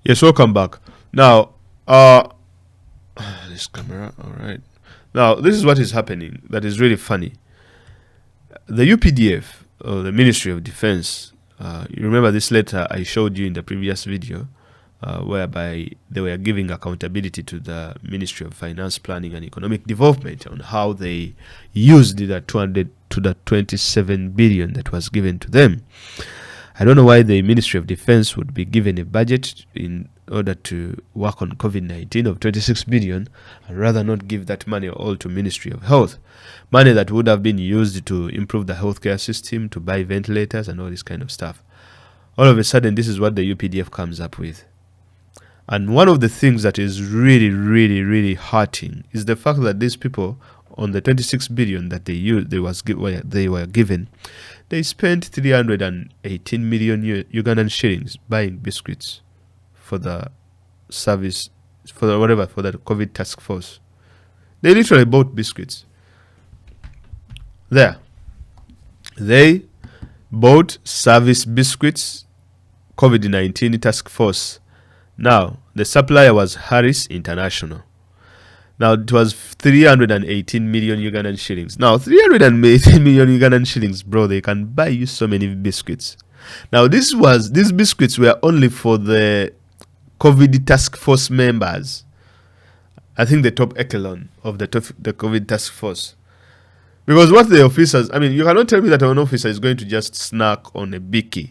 Yes, welcome back. Now, this camera, all right. Now, this is what is happening that is really funny. The UPDF, or the Ministry of Defense, you remember this letter I showed you in the previous video, whereby they were giving accountability to the Ministry of Finance, Planning and Economic Development on how they used the 200 to the 27 billion that was given to them. I don't know why the Ministry of Defense would be given a budget in order to work on COVID-19 of 26 billion and rather not give that money all to Ministry of Health. Money that would have been used to improve the healthcare system, to buy ventilators and all this kind of stuff. All of a sudden, this is what the UPDF comes up with. And one of the things that is really, really, really hurting is the fact that these people, on the 26 billion that they were given, they spent 318 million Ugandan shillings buying biscuits for the service, for the COVID task force. They literally bought biscuits. They bought service biscuits, COVID-19 task force. Now, the supplier was Harris International. Now, it was 318 million Ugandan shillings. Now, 318 million Ugandan shillings, bro, they can buy you so many biscuits. Now, these biscuits were only for the COVID task force members. I think the top echelon of the COVID task force. Because what the officers, you cannot tell me that an officer is going to just snack on a biki,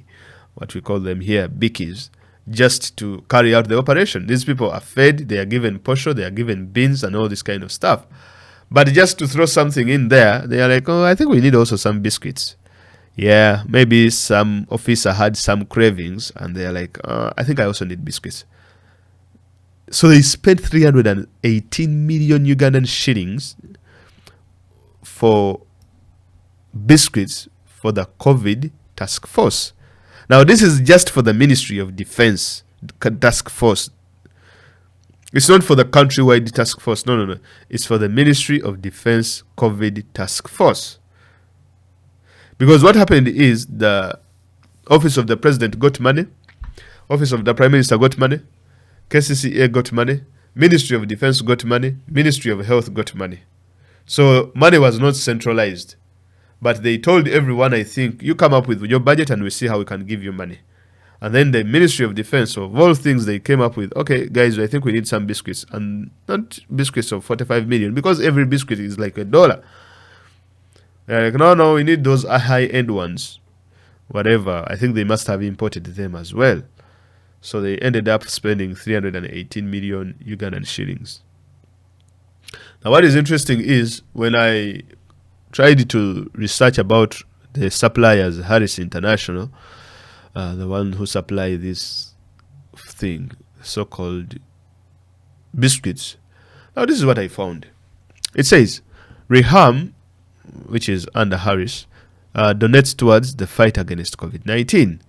what we call them here, bikis, just to carry out the operation. These people are fed, they are given posho, they are given beans and all this kind of stuff. But just to throw something in there, they are like, oh, I think we need also some biscuits. Yeah, maybe some officer had some cravings and they are like, I think I also need biscuits. So they spent 318 million Ugandan shillings for biscuits for the COVID task force. Now, this is just for the Ministry of Defense task force. It's not for the countrywide task force. No. It's for the Ministry of Defense COVID task force. Because what happened is the Office of the President got money, Office of the Prime Minister got money, KCCA got money, Ministry of Defense got money, Ministry of Health got money. So money was not centralized. But they told everyone, I think, you come up with your budget and we see how we can give you money. And then the Ministry of Defense, of all things, they came up with, okay, guys, I think we need some biscuits. And not biscuits of 45 million, because every biscuit is like $1. They're like, no, we need those high-end ones. Whatever. I think they must have imported them as well. So they ended up spending 318 million Ugandan shillings. Now, what is interesting is when I tried to research about the suppliers, Harris International, the one who supply this thing, so-called biscuits. Now, this is what I found. It says, Riham, which is under Harris, donates towards the fight against COVID-19.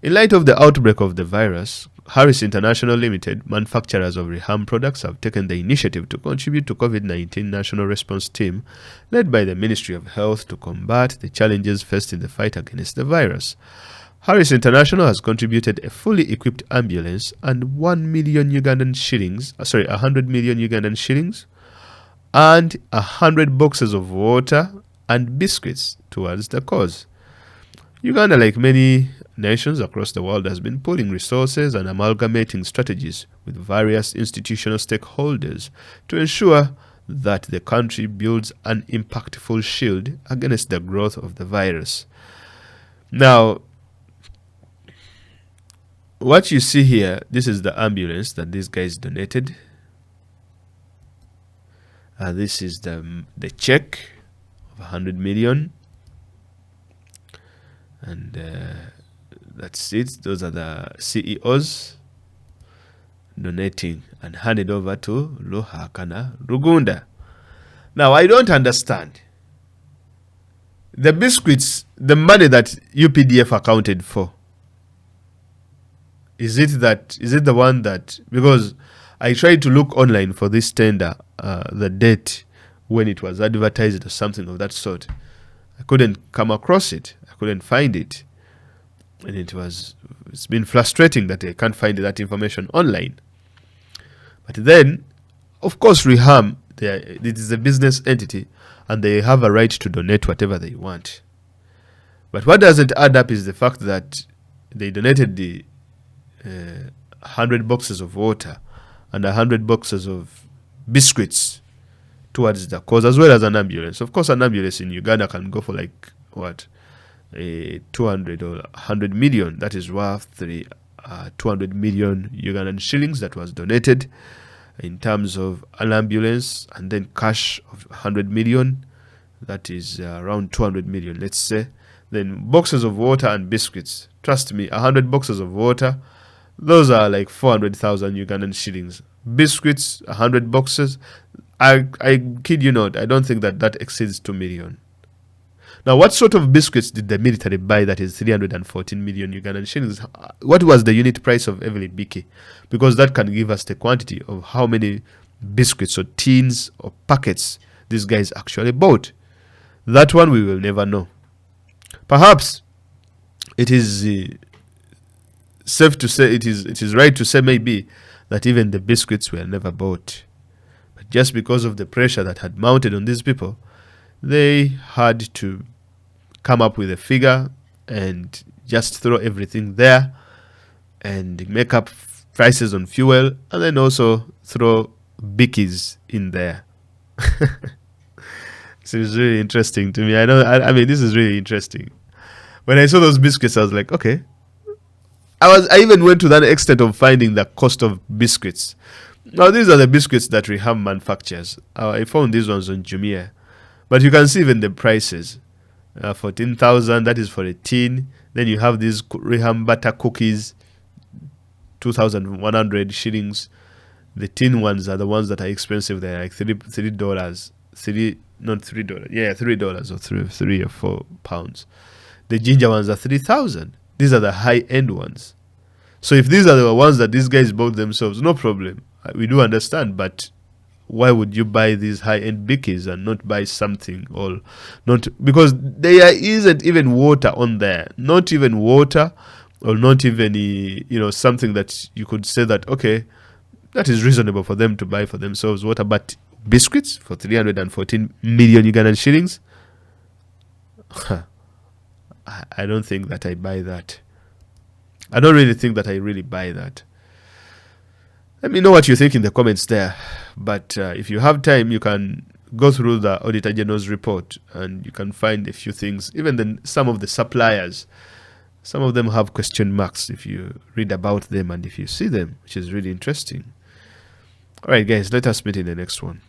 In light of the outbreak of the virus, Harris International Limited, manufacturers of Riham products, have taken the initiative to contribute to COVID-19 National Response Team led by the Ministry of Health to combat the challenges faced in the fight against the virus. Harris International has contributed a fully equipped ambulance and 1 million Ugandan shillings, 100 million Ugandan shillings, and 100 boxes of water and biscuits towards the cause. Uganda, like many nations across the world, has been pooling resources and amalgamating strategies with various institutional stakeholders to ensure that the country builds an impactful shield against the growth of the virus. Now, what you see here, this is the ambulance that these guys donated. This is the check of 100 million. And that's it. Those are the CEOs donating and handed over to Ruhakana Rugunda. Now, I don't understand. The biscuits, the money that UPDF accounted for, is it the one that, because I tried to look online for this tender, the date when it was advertised or something of that sort. I couldn't come across it. I couldn't find it. And it's been frustrating that they can't find that information online. But then, of course, Riham, it is a business entity, and they have a right to donate whatever they want. But what doesn't add up is the fact that they donated the 100 boxes of water and 100 boxes of biscuits towards the cause, as well as an ambulance. Of course, an ambulance in Uganda can go for like, what, 200 or 100 million. That is worth 200 million Ugandan shillings that was donated in terms of an ambulance, and then cash of 100 million. That is around 200 million, let's say. Then boxes of water and biscuits. Trust me, 100 boxes of water, those are like 400,000 Ugandan shillings. Biscuits, 100 boxes. I kid you not, I don't think that exceeds 2 million. Now, what sort of biscuits did the military buy that is 314 million Ugandan shillings? What was the unit price of every biki? Because that can give us the quantity of how many biscuits or tins or packets these guys actually bought. That one we will never know. Perhaps it is safe to say, it is right to say maybe that even the biscuits were never bought. But just because of the pressure that had mounted on these people, they had to come up with a figure and just throw everything there and make up prices on fuel, and then also throw bikis in there. So it's really interesting to me. I mean, this is really interesting. When I saw those biscuits, I was like, okay. I even went to that extent of finding the cost of biscuits. Now, these are the biscuits that Riham manufactures. I found these ones on Jumia. But you can see even the prices. 14,000, that is for a tin. Then you have these Riham butter cookies, 2,100 shillings. The tin ones are the ones that are expensive. They're like $3. Not $3. Yeah, $3 or 3 or 4 pounds. The ginger ones are 3,000. These are the high-end ones. So if these are the ones that these guys bought themselves, no problem. We do understand, but why would you buy these high-end bikis and not buy something, or not, because there isn't even water on there, not even water, or not even something that you could say that, okay, that is reasonable for them to buy for themselves water. But biscuits for 314 million Ugandan shillings, I don't think that I buy that. I don't really think that I really buy that. Let me know what you think in the comments there. But if you have time, you can go through the Auditor General's report and you can find a few things. Even then, some of the suppliers, some of them have question marks if you read about them and if you see them, which is really interesting. All right, guys, let us meet in the next one.